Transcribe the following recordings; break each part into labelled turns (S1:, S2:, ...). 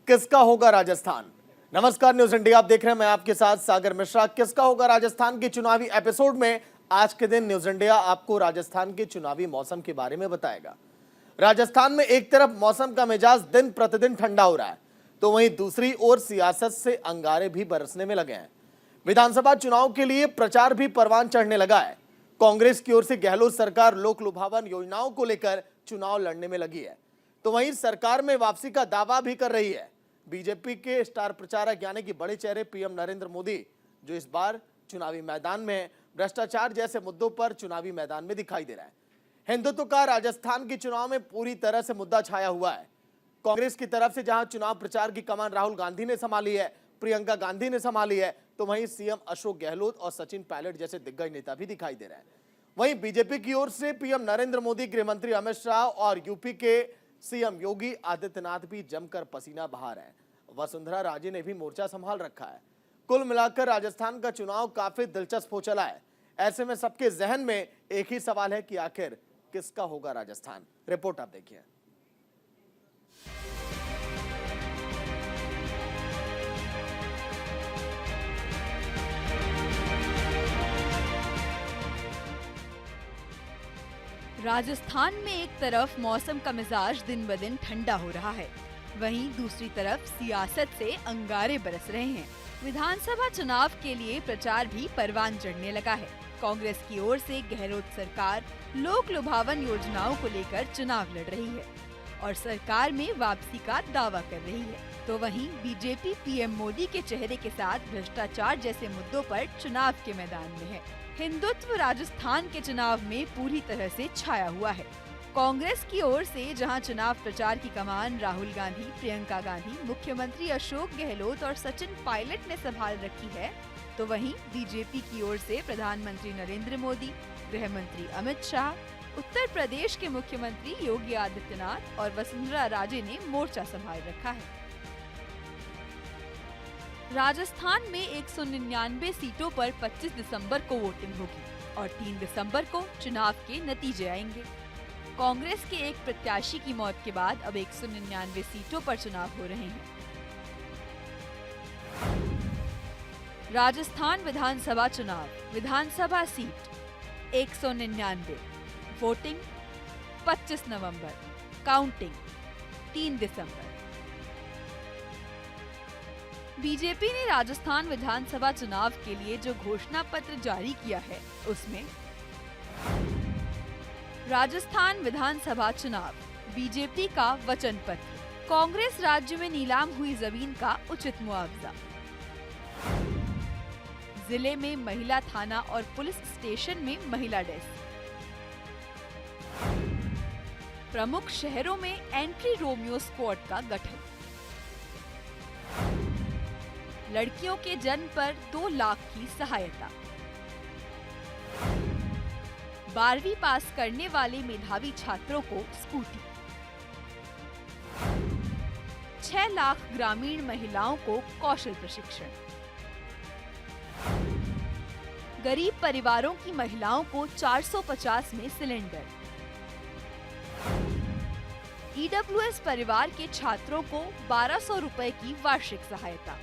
S1: किसका होगा राजस्थान। नमस्कार, न्यूज इंडिया आप देख रहे हैं, मैं आपके साथ सागर मिश्रा। किसका होगा राजस्थान के चुनावी एपिसोड में आज के दिन न्यूज इंडिया आपको राजस्थान के चुनावी मौसम के बारे में बताएगा। राजस्थान में एक तरफ मौसम का मिजाज दिन प्रतिदिन ठंडा हो रहा है, तो वहीं दूसरी ओर सियासत से अंगारे भी बरसने में लगे हैं। विधानसभा चुनाव के लिए प्रचार भी परवान चढ़ने लगा है। कांग्रेस की ओर से गहलोत सरकार लोक लुभावन योजनाओं को लेकर चुनाव लड़ने में लगी है, तो वहीं सरकार में वापसी का दावा भी कर रही है। बीजेपी के स्टार प्रचारक यानी कि बड़े चेहरे पीएम नरेंद्र मोदी, जो इस बार चुनावी मैदान में भ्रष्टाचार जैसे मुद्दों पर चुनावी मैदान में दिखाई दे रहा है। हिंदुत्व का राजस्थान के चुनाव में पूरी तरह से मुद्दा छाया हुआ है। कांग्रेस की तरफ से जहां चुनाव प्रचार की कमान राहुल गांधी ने संभाली है, प्रियंका गांधी ने संभाली है, तो वहीं सीएम अशोक गहलोत और सचिन पायलट जैसे दिग्गज नेता भी दिखाई दे रहे हैं। वहीं बीजेपी की ओर से पीएम नरेंद्र मोदी, गृह मंत्री अमित शाह और यूपी के सीएम योगी आदित्यनाथ भी जमकर पसीना बहा रहे हैं। वसुंधरा राजे ने भी मोर्चा संभाल रखा है। कुल मिलाकर राजस्थान का चुनाव काफी दिलचस्प हो चला है। ऐसे में सबके जहन में एक ही सवाल है कि आखिर किसका होगा राजस्थान। रिपोर्ट आप देखिए।
S2: राजस्थान में एक तरफ मौसम का मिजाज दिन ब दिन ठंडा हो रहा है, वहीं दूसरी तरफ सियासत से अंगारे बरस रहे हैं। विधानसभा चुनाव के लिए प्रचार भी परवान चढ़ने लगा है। कांग्रेस की ओर से गहलोत सरकार लोक लुभावन योजनाओं को लेकर चुनाव लड़ रही है और सरकार में वापसी का दावा कर रही है, तो वहीं बीजेपी पीएम मोदी के चेहरे के साथ भ्रष्टाचार जैसे मुद्दों पर चुनाव के मैदान में है। हिंदुत्व राजस्थान के चुनाव में पूरी तरह से छाया हुआ है। कांग्रेस की ओर से जहां चुनाव प्रचार की कमान राहुल गांधी, प्रियंका गांधी, मुख्यमंत्री अशोक गहलोत और सचिन पायलट ने संभाल रखी है, तो वहीं बीजेपी की ओर से प्रधानमंत्री नरेंद्र मोदी, गृह मंत्री अमित शाह, उत्तर प्रदेश के मुख्यमंत्री योगी आदित्यनाथ और वसुंधरा राजे ने मोर्चा संभाल रखा है। राजस्थान में 199 सीटों पर 25 दिसंबर को वोटिंग होगी और 3 दिसंबर को चुनाव के नतीजे आएंगे। कांग्रेस के एक प्रत्याशी की मौत के बाद अब 199 सीटों पर चुनाव हो रहे हैं। राजस्थान विधानसभा चुनाव, विधानसभा सीट 199, वोटिंग 25 नवंबर, काउंटिंग 3 दिसंबर। बीजेपी ने राजस्थान विधानसभा चुनाव के लिए जो घोषणा पत्र जारी किया है, उसमें राजस्थान विधानसभा चुनाव, बीजेपी का वचन पत्र, कांग्रेस राज्य में नीलाम हुई जमीन का उचित मुआवजा, जिले में महिला थाना और पुलिस स्टेशन में महिला डेस्क, प्रमुख शहरों में एंट्री रोमियो स्क्वाड का गठन, लड़कियों के जन्म पर 2 लाख की सहायता, 12वीं पास करने वाले मेधावी छात्रों को स्कूटी, 6 लाख ग्रामीण महिलाओं को कौशल प्रशिक्षण, गरीब परिवारों की महिलाओं को 450 में सिलेंडर, ईडब्ल्यूएस परिवार के छात्रों को 1200 रुपए की वार्षिक सहायता,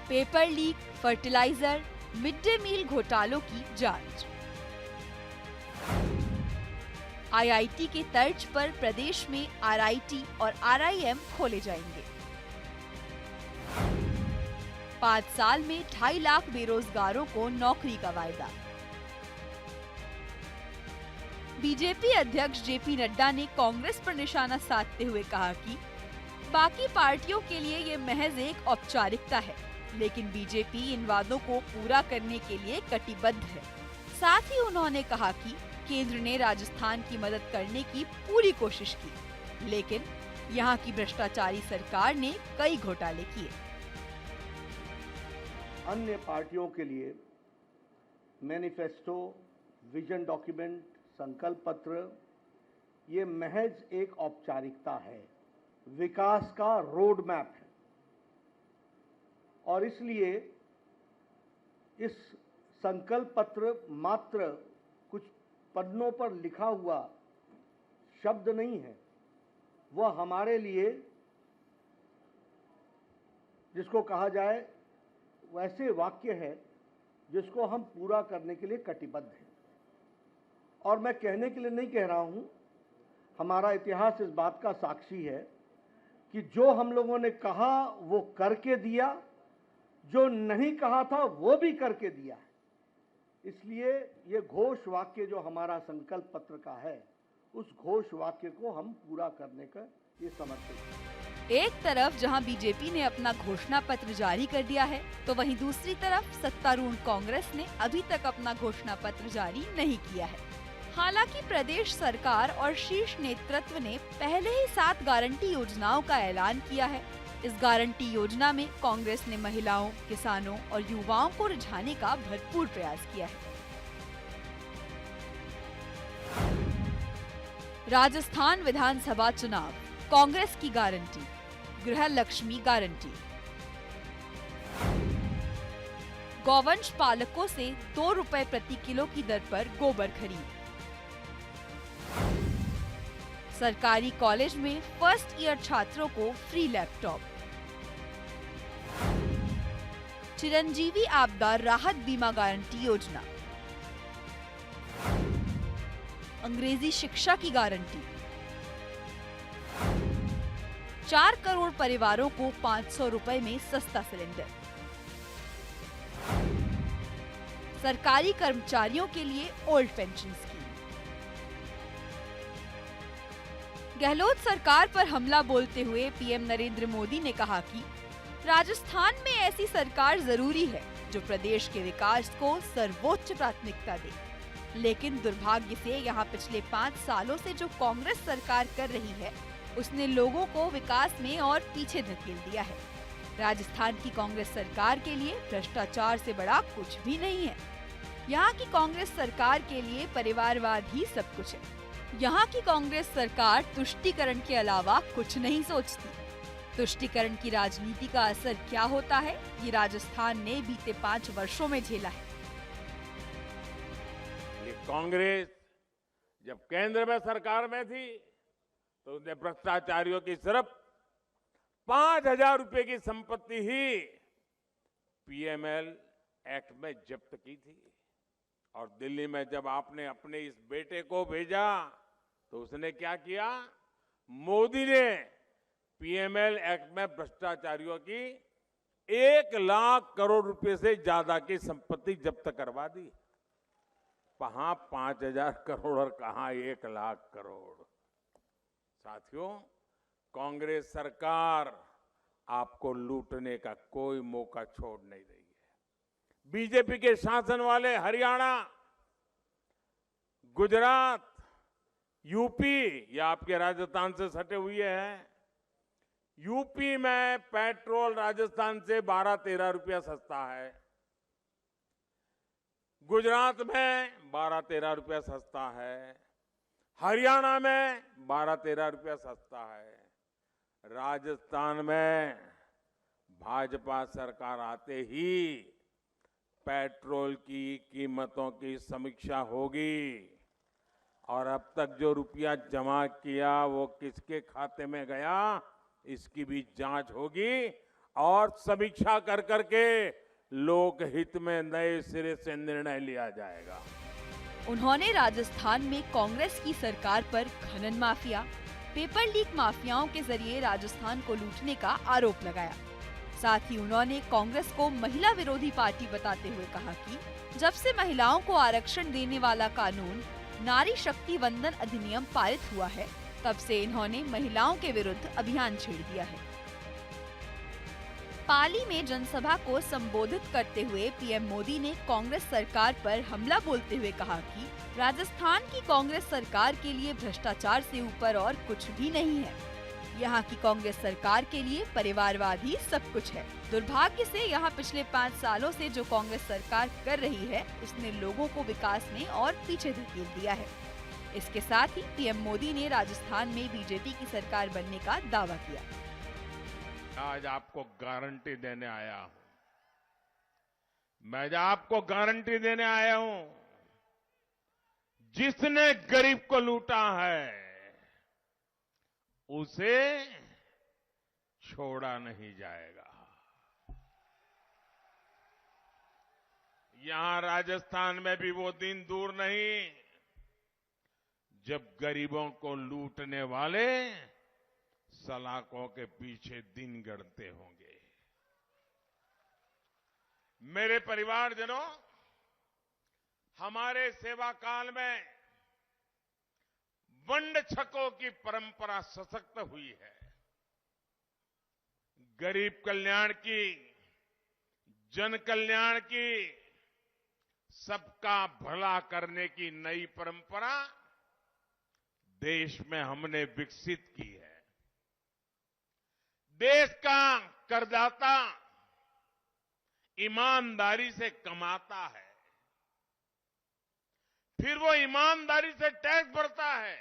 S2: paper leak, fertiliser, mid day meal घोटालों की जांच, आईआईटी के तर्ज पर प्रदेश में आरआईटी और आरआईएम खोले जाएंगे, 5 साल में 2.5 लाख बेरोजगारों को नौकरी का वायदा। बीजेपी अध्यक्ष जेपी नड्डा ने कांग्रेस पर निशाना साधते हुए कहा कि बाकी पार्टियों के लिए ये महज एक औपचारिकता है, लेकिन बीजेपी इन वादों को पूरा करने के लिए कटिबद्ध है। साथ ही उन्होंने कहा कि केंद्र ने राजस्थान की मदद करने की पूरी कोशिश की, लेकिन यहाँ की भ्रष्टाचारी सरकार ने कई घोटाले किए।
S3: अन्य पार्टियों के लिए मैनिफेस्टो, विजन डॉक्यूमेंट, संकल्प पत्र ये महज एक औपचारिकता है, विकास का रोड मैप है और इसलिए इस संकल्प पत्र मात्र कुछ पन्नों पर लिखा हुआ शब्द नहीं है, वह हमारे लिए जिसको कहा जाए वैसे वाक्य है जिसको हम पूरा करने के लिए कटिबद्ध हैं। और मैं कहने के लिए नहीं कह रहा हूं, हमारा इतिहास इस बात का साक्षी है कि जो हम लोगों ने कहा वो करके दिया, जो नहीं कहा था वो भी करके दिया है। इसलिए ये घोष वाक्य जो हमारा संकल्प पत्र का है, उस घोष वाक्य को हम पूरा करने का ये समर्पित है।
S2: एक तरफ जहां बीजेपी ने अपना घोषणा पत्र जारी कर दिया है, तो वहीं दूसरी तरफ सत्तारूढ़ कांग्रेस ने अभी तक अपना घोषणा पत्र जारी नहीं किया है। हालांकि प्रदेश सरकार और शीर्ष नेतृत्व ने पहले ही 7 गारंटी योजनाओं का ऐलान किया है। इस गारंटी योजना में कांग्रेस ने महिलाओं, किसानों और युवाओं को रिझाने का भरपूर प्रयास किया है। राजस्थान विधानसभा चुनाव, कांग्रेस की गारंटी, गृह लक्ष्मी गारंटी। गौवंश पालकों से 2 रुपए प्रति किलो की दर पर गोबर खरीद। सरकारी कॉलेज में फर्स्ट ईयर छात्रों को फ्री लैपटॉप। चिरंजीवी आपदा राहत बीमा गारंटी योजना। अंग्रेजी शिक्षा की गारंटी। 4 करोड़ परिवारों को 500 रुपए में सस्ता सिलेंडर। सरकारी कर्मचारियों के लिए ओल्ड पेंशन स्कीम। गहलोत सरकार पर हमला बोलते हुए पीएम नरेंद्र मोदी ने कहा कि राजस्थान में ऐसी सरकार जरूरी है जो प्रदेश के विकास को सर्वोच्च प्राथमिकता दे। लेकिन दुर्भाग्य से यहाँ पिछले 5 सालों से जो कांग्रेस सरकार कर रही है, उसने लोगों को विकास में और पीछे धकेल दिया है। राजस्थान की कांग्रेस सरकार के लिए भ्रष्टाचार से बड़ा कुछ भी नहीं है। यहाँ की कांग्रेस सरकार के लिए परिवारवाद ही सब कुछ है। यहाँ की कांग्रेस सरकार तुष्टीकरण के अलावा कुछ नहीं सोचती। तुष्टीकरण की राजनीति का असर क्या होता है, ये राजस्थान ने बीते 5 वर्षों में झेला है।
S4: ये कांग्रेस जब केंद्र में सरकार में थी तो उसने भ्रष्टाचारियों की सिर्फ 5,000 रुपए की संपत्ति ही पीएमएल एक्ट में जब्त की थी। और दिल्ली में जब आपने अपने इस बेटे को भेजा तो उसने क्या किया? मोदी ने पीएमएल एक्ट में भ्रष्टाचारियों की 1 लाख करोड़ रुपए से ज्यादा की संपत्ति जब्त करवा दी। कहां 5,000 करोड़ और कहां 1 लाख करोड़। साथियों, कांग्रेस सरकार आपको लूटने का कोई मौका छोड़ नहीं रही है। बीजेपी के शासन वाले हरियाणा, गुजरात, यूपी, या आपके राजस्थान से सटे हुए हैं। यूपी में पेट्रोल राजस्थान से 12-13 रुपया सस्ता है। गुजरात में 12-13 रुपया सस्ता है। हरियाणा में 12-13 रुपया सस्ता है। राजस्थान में भाजपा सरकार आते ही पेट्रोल की कीमतों की समीक्षा होगी और अब तक जो रुपया जमा किया वो किसके खाते में गया, इसकी भी जांच होगी और समीक्षा कर करके लोकहित में नए सिरे से निर्णय लिया जाएगा।
S2: उन्होंने राजस्थान में कांग्रेस की सरकार पर खनन माफिया, पेपर लीक माफियाओं के जरिए राजस्थान को लूटने का आरोप लगाया। साथ ही उन्होंने कांग्रेस को महिला विरोधी पार्टी बताते हुए कहा कि जब से महिलाओं को आरक्षण देने वाला कानून नारी शक्ति वंदन अधिनियम पारित हुआ है, तब से इन्होंने महिलाओं के विरुद्ध अभियान छेड़ दिया है। पाली में जनसभा को संबोधित करते हुए पीएम मोदी ने कांग्रेस सरकार पर हमला बोलते हुए कहा कि राजस्थान की कांग्रेस सरकार के लिए भ्रष्टाचार से ऊपर और कुछ भी नहीं है। यहाँ की कांग्रेस सरकार के लिए परिवारवाद ही सब कुछ है। दुर्भाग्य से यहाँ पिछले 5 सालों से जो कांग्रेस सरकार कर रही है, उसने लोगों को विकास में और पीछे धकेल दिया है। इसके साथ ही पीएम मोदी ने राजस्थान में बीजेपी की सरकार बनने का दावा किया।
S4: आज आपको गारंटी देने आया हूं, मैं आपको गारंटी देने आया हूं, जिसने गरीब को लूटा है उसे छोड़ा नहीं जाएगा। यहां राजस्थान में भी वो दिन दूर नहीं जब गरीबों को लूटने वाले सलाखों के पीछे दिन गढ़ते होंगे। मेरे परिवारजनों, हमारे सेवा काल में वंड छकों की परंपरा सशक्त हुई है। गरीब कल्याण की, जन कल्याण की, सबका भला करने की नई परंपरा देश में हमने विकसित की है। देश का करदाता ईमानदारी से कमाता है, फिर वो ईमानदारी से टैक्स भरता है।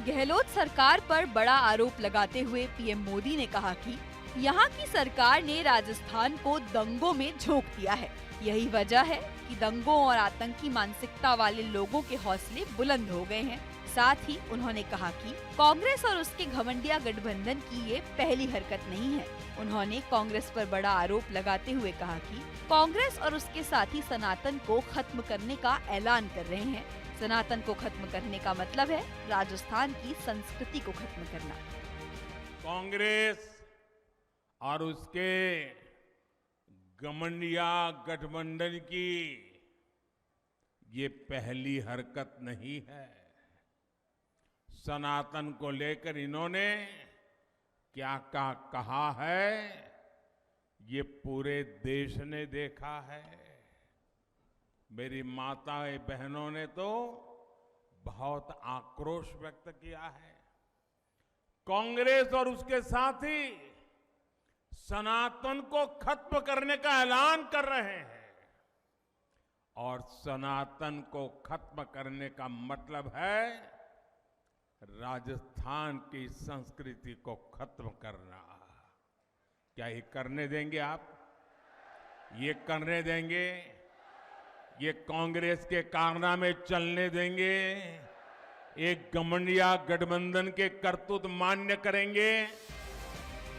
S2: गहलोत सरकार पर बड़ा आरोप लगाते हुए पीएम मोदी ने कहा कि यहाँ की सरकार ने राजस्थान को दंगों में झोंक दिया है। यही वजह है कि दंगों और आतंकी मानसिकता वाले लोगों के हौसले बुलंद हो गए हैं। साथ ही उन्होंने कहा कि कांग्रेस और उसके घमंडिया गठबंधन की ये पहली हरकत नहीं है। उन्होंने कांग्रेस पर बड़ा आरोप लगाते हुए कहा कि कांग्रेस और उसके साथी सनातन को खत्म करने का ऐलान कर रहे हैं। सनातन को खत्म करने का मतलब है राजस्थान की संस्कृति को खत्म करना।
S4: कांग्रेस और उसके घमंडिया गठबंधन की ये पहली हरकत नहीं है। सनातन को लेकर इन्होंने क्या क्या कहा है, ये पूरे देश ने देखा है। मेरी माताएं बहनों ने तो बहुत आक्रोश व्यक्त किया है। कांग्रेस और उसके साथी सनातन को खत्म करने का ऐलान कर रहे हैं, और सनातन को खत्म करने का मतलब है राजस्थान की संस्कृति को खत्म करना। क्या ये करने देंगे आप? ये करने देंगे? ये कांग्रेस के कारनामे चलने देंगे? एक घमंडिया गठबंधन के करतूत मान्य करेंगे?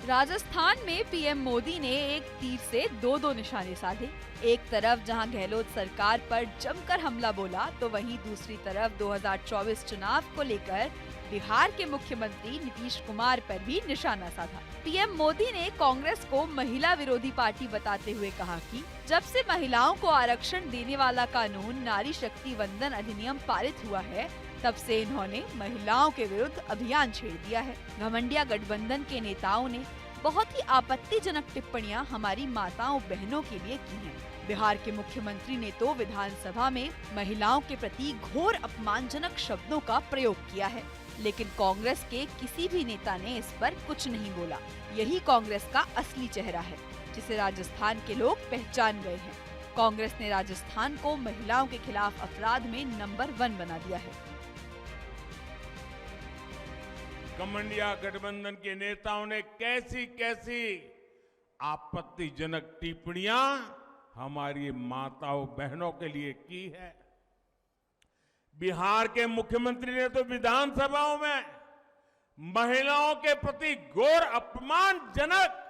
S2: राजस्थान में पीएम मोदी ने एक तीर से दो निशाने साधे। एक तरफ जहां गहलोत सरकार पर जमकर हमला बोला, तो वहीं दूसरी तरफ 2024 चुनाव को लेकर बिहार के मुख्यमंत्री नीतीश कुमार पर भी निशाना साधा। पीएम मोदी ने कांग्रेस को महिला विरोधी पार्टी बताते हुए कहा कि जब से महिलाओं को आरक्षण देने वाला कानून नारी शक्ति वंदन अधिनियम पारित हुआ है, तब से इन्होंने महिलाओं के विरुद्ध अभियान छेड़ दिया है। घमंडिया गठबंधन के नेताओं ने बहुत ही आपत्तिजनक टिप्पणियां हमारी माताओं बहनों के लिए की हैं। बिहार के मुख्यमंत्री ने तो विधानसभा में महिलाओं के प्रति घोर अपमानजनक शब्दों का प्रयोग किया है, लेकिन कांग्रेस के किसी भी नेता ने इस पर कुछ नहीं बोला। यही कांग्रेस का असली चेहरा है, जिसे राजस्थान के लोग पहचान गए हैं। कांग्रेस ने राजस्थान को महिलाओं के खिलाफ अपराध में नंबर 1 बना दिया है।
S4: घमंडिया गठबंधन के नेताओं ने कैसी कैसी आपत्तिजनक टिप्पणियां हमारी माताओं बहनों के लिए की है। बिहार के मुख्यमंत्री ने तो विधानसभाओं में महिलाओं के प्रति घोर अपमानजनक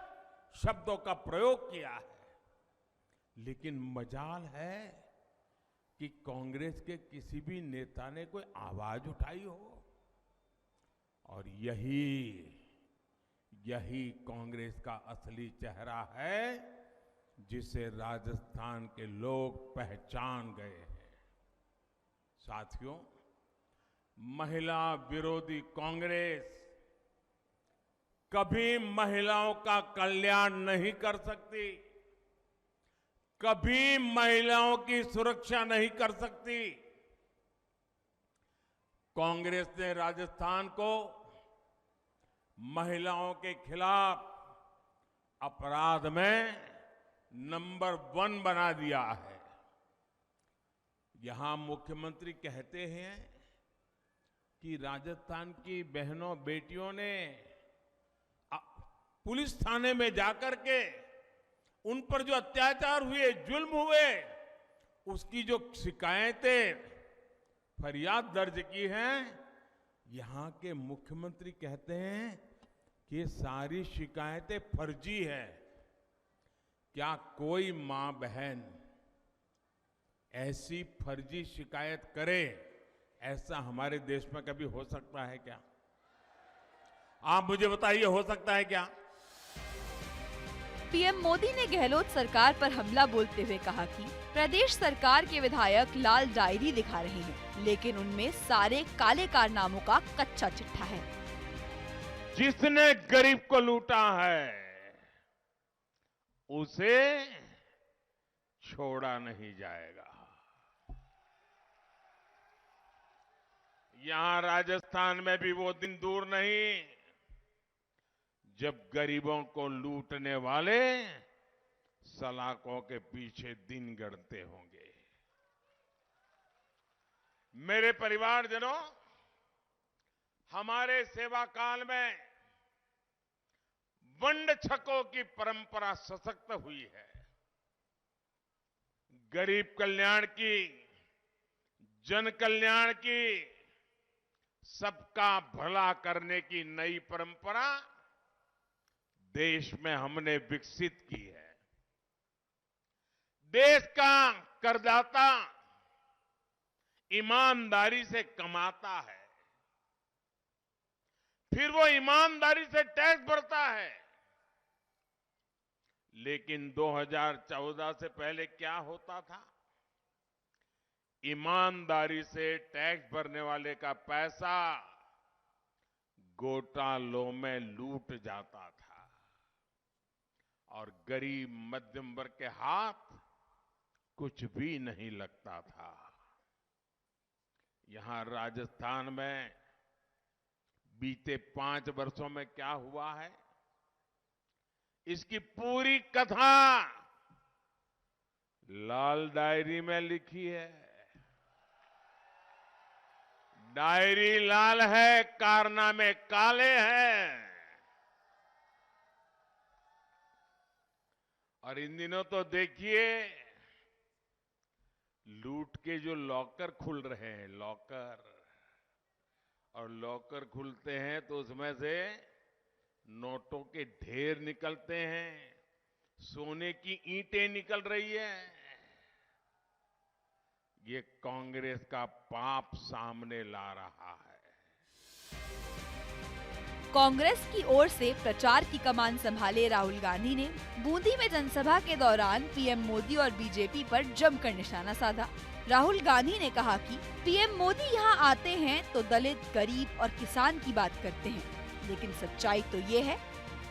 S4: शब्दों का प्रयोग किया है। लेकिन मजाल है कि कांग्रेस के किसी भी नेता ने कोई आवाज उठाई हो, और यही कांग्रेस का असली चेहरा है, जिसे राजस्थान के लोग पहचान गए हैं। साथियों, महिला विरोधी कांग्रेस कभी महिलाओं का कल्याण नहीं कर सकती, कभी महिलाओं की सुरक्षा नहीं कर सकती। कांग्रेस ने राजस्थान को महिलाओं के खिलाफ अपराध में नंबर 1 बना दिया है। यहां मुख्यमंत्री कहते हैं कि राजस्थान की बहनों बेटियों ने पुलिस थाने में जाकर के उन पर जो अत्याचार हुए, जुल्म हुए, उसकी जो शिकायतें फरियाद दर्ज की हैं, यहाँ के मुख्यमंत्री कहते हैं कि ये सारी शिकायतें फर्जी है। क्या कोई मां बहन ऐसी फर्जी शिकायत करे? ऐसा हमारे देश में कभी हो सकता है क्या? आप मुझे बताइए, हो सकता है क्या?
S2: पीएम मोदी ने गहलोत सरकार पर हमला बोलते हुए कहा कि प्रदेश सरकार के विधायक लाल डायरी दिखा रहे हैं, लेकिन उनमें सारे काले कारनामों का कच्चा चिट्ठा है।
S4: जिसने गरीब को लूटा है उसे छोड़ा नहीं जाएगा। यहां राजस्थान में भी वो दिन दूर नहीं जब गरीबों को लूटने वाले सलाखों के पीछे दिन गढ़ते होंगे। मेरे परिवारजनों, हमारे सेवा काल में वंड छकों की परंपरा सशक्त हुई है। गरीब कल्याण की, जन कल्याण की, सबका भला करने की नई परंपरा देश में हमने विकसित की है। देश का करदाता ईमानदारी से कमाता है, फिर वो ईमानदारी से टैक्स भरता है। लेकिन 2014 से पहले क्या होता था? ईमानदारी से टैक्स भरने वाले का पैसा घोटालों में लूट जाता था और गरीब मध्यम वर्ग के हाथ कुछ भी नहीं लगता था। यहां राजस्थान में बीते 5 वर्षों में क्या हुआ है, इसकी पूरी कथा लाल डायरी में लिखी है। डायरी लाल है, कारनामे काले हैं। और इन दिनों तो देखिए, लूट के जो लॉकर खुल रहे हैं, लॉकर, और लॉकर खुलते हैं तो उसमें से नोटों के ढेर निकलते हैं, सोने की ईंटें निकल रही है। ये कांग्रेस का पाप सामने ला रहा है।
S2: कांग्रेस की ओर से प्रचार की कमान संभाले राहुल गांधी ने बूंदी में जनसभा के दौरान पीएम मोदी और बीजेपी पर जमकर निशाना साधा। राहुल गांधी ने कहा कि पीएम मोदी यहां आते हैं तो दलित, गरीब और किसान की बात करते हैं, लेकिन सच्चाई तो ये है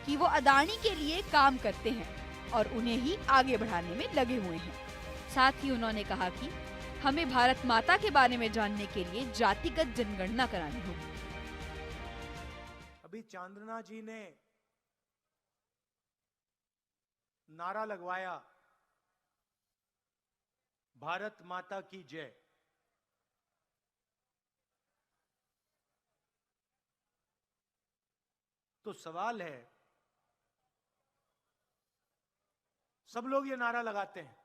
S2: कि वो अदानी के लिए काम करते हैं और उन्हें ही आगे बढ़ाने में लगे हुए हैं। साथ ही उन्होंने कहा कि हमें भारत माता के बारे में जानने के लिए जातिगत जनगणना करानी होगी।
S5: अभी चांद्रना जी ने नारा लगवाया, भारत माता की जय। तो सवाल है, सब लोग ये नारा लगाते हैं,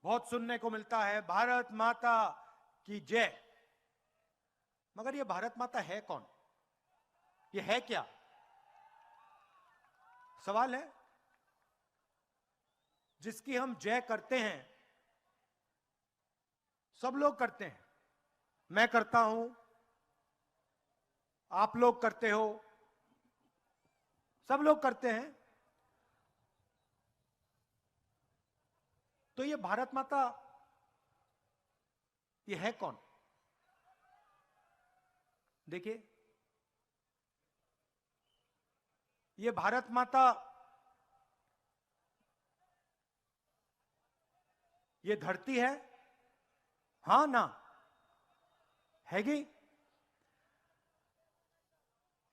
S5: बहुत सुनने को मिलता है भारत माता की जय, मगर ये भारत माता है कौन? ये है क्या? सवाल है। जिसकी हम जय करते हैं, सब लोग करते हैं, मैं करता हूं, आप लोग करते हो, सब लोग करते हैं। तो ये भारत माता, ये है कौन? देखिए, ये भारत माता, ये धरती है, हां ना? हैगी?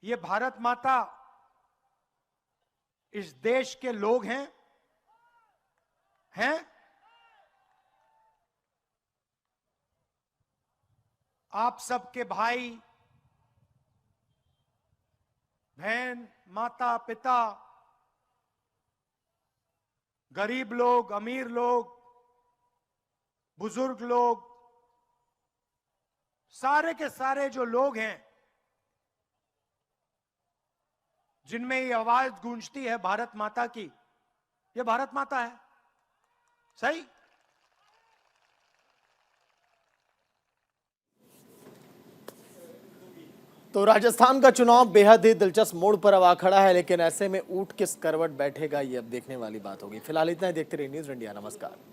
S5: ये भारत माता इस देश के लोग हैं? हैं? आप सबके भाई बहन, माता पिता, गरीब लोग, अमीर लोग, बुजुर्ग लोग, सारे के सारे जो लोग हैं जिनमें ये आवाज गूंजती है भारत माता की, ये भारत माता है। सही?
S1: तो राजस्थान का चुनाव बेहद ही दिलचस्प मोड़ पर अब आ खड़ा है, लेकिन ऐसे में ऊंट किस करवट बैठेगा ये अब देखने वाली बात होगी। फिलहाल इतना ही, देखते रहिए न्यूज़ इंडिया। नमस्कार।